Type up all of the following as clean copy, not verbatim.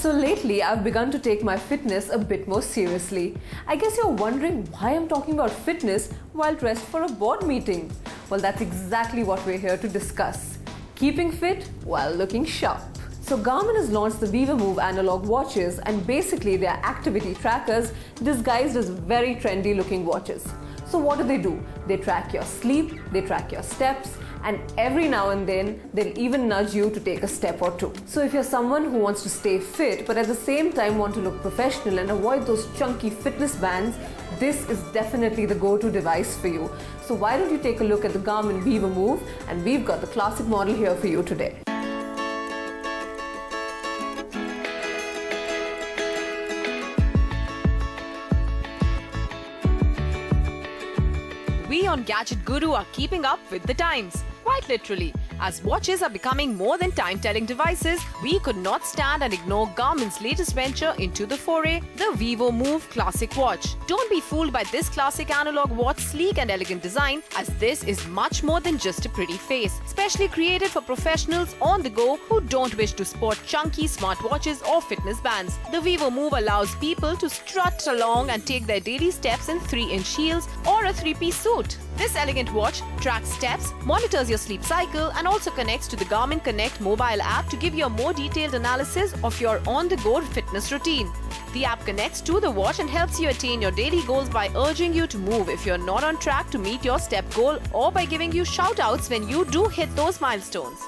So lately, I've begun to take my fitness a bit more seriously. I guess you're wondering why I'm talking about fitness while dressed for a board meeting. Well, that's exactly what we're here to discuss. Keeping fit while looking sharp. So Garmin has launched the VivoMove analog watches, and basically they are activity trackers disguised as very trendy looking watches. So what do? They track your sleep, they track your steps, and every now and then they'll even nudge you to take a step or two. So if you're someone who wants to stay fit but at the same time want to look professional and avoid those chunky fitness bands, this is definitely the go-to device for you. So why don't you take a look at the Garmin VivoMove, and we've got the classic model here for you today. We on Gadget Guru are keeping up with the times, quite literally. As watches are becoming more than time-telling devices, we could not stand and ignore Garmin's latest venture into the foray, the VivoMove Classic Watch. Don't be fooled by this classic analog watch's sleek and elegant design, as this is much more than just a pretty face. Specially created for professionals on the go who don't wish to sport chunky smartwatches or fitness bands. The VivoMove allows people to strut along and take their daily steps in 3-inch heels or a 3-piece suit. This elegant watch tracks steps, monitors your sleep cycle, and also connects to the Garmin Connect mobile app to give you a more detailed analysis of your on-the-go fitness routine. The app connects to the watch and helps you attain your daily goals by urging you to move if you're not on track to meet your step goal, or by giving you shout-outs when you do hit those milestones.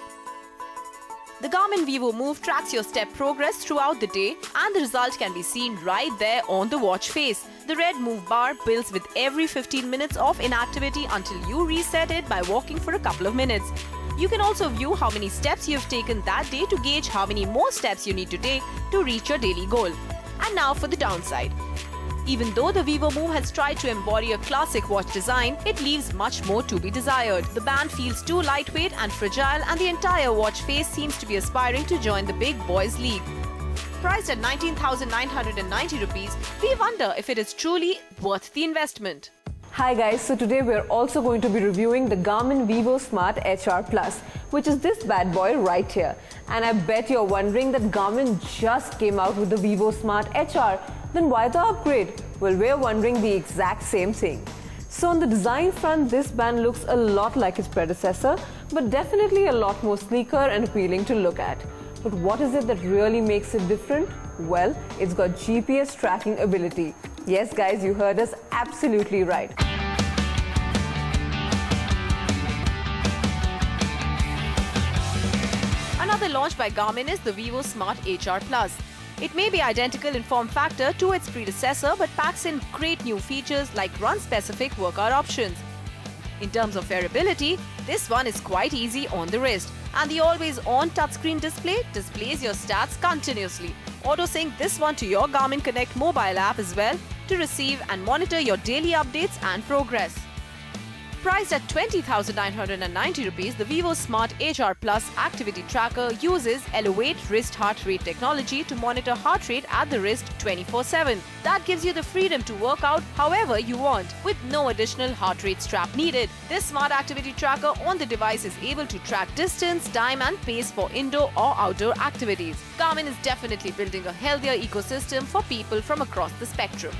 The Garmin VivoMove tracks your step progress throughout the day, and the result can be seen right there on the watch face. The red move bar builds with every 15 minutes of inactivity until you reset it by walking for a couple of minutes. You can also view how many steps you have taken that day to gauge how many more steps you need to take to reach your daily goal. And now for the downside. Even though the VivoMove has tried to embody a classic watch design, it leaves much more to be desired. The band feels too lightweight and fragile, and the entire watch face seems to be aspiring to join the big boys league. Priced at 19,990 rupees, we wonder if it is truly worth the investment. Hi guys, so today we're also going to be reviewing the Garmin VivoSmart HR Plus, which is this bad boy right here. And I bet you're wondering that Garmin just came out with the VivoSmart HR. Then why the upgrade? Well, we're wondering the exact same thing. So on the design front, this band looks a lot like its predecessor, but definitely a lot more sleeker and appealing to look at. But what is it that really makes it different? Well, it's got GPS tracking ability. Yes guys, you heard us absolutely right. Another launch by Garmin is the VivoSmart HR Plus. It may be identical in form factor to its predecessor, but packs in great new features like run-specific workout options. In terms of wearability, this one is quite easy on the wrist, and the always-on touchscreen display displays your stats continuously. Auto-sync this one to your Garmin Connect mobile app as well to receive and monitor your daily updates and progress. Priced at 20,990 rupees, the VivoSmart HR Plus activity tracker uses Elevate wrist heart rate technology to monitor heart rate at the wrist 24/7. That gives you the freedom to work out however you want, with no additional heart rate strap needed. This smart activity tracker on the device is able to track distance, time, and pace for indoor or outdoor activities. Garmin is definitely building a healthier ecosystem for people from across the spectrum.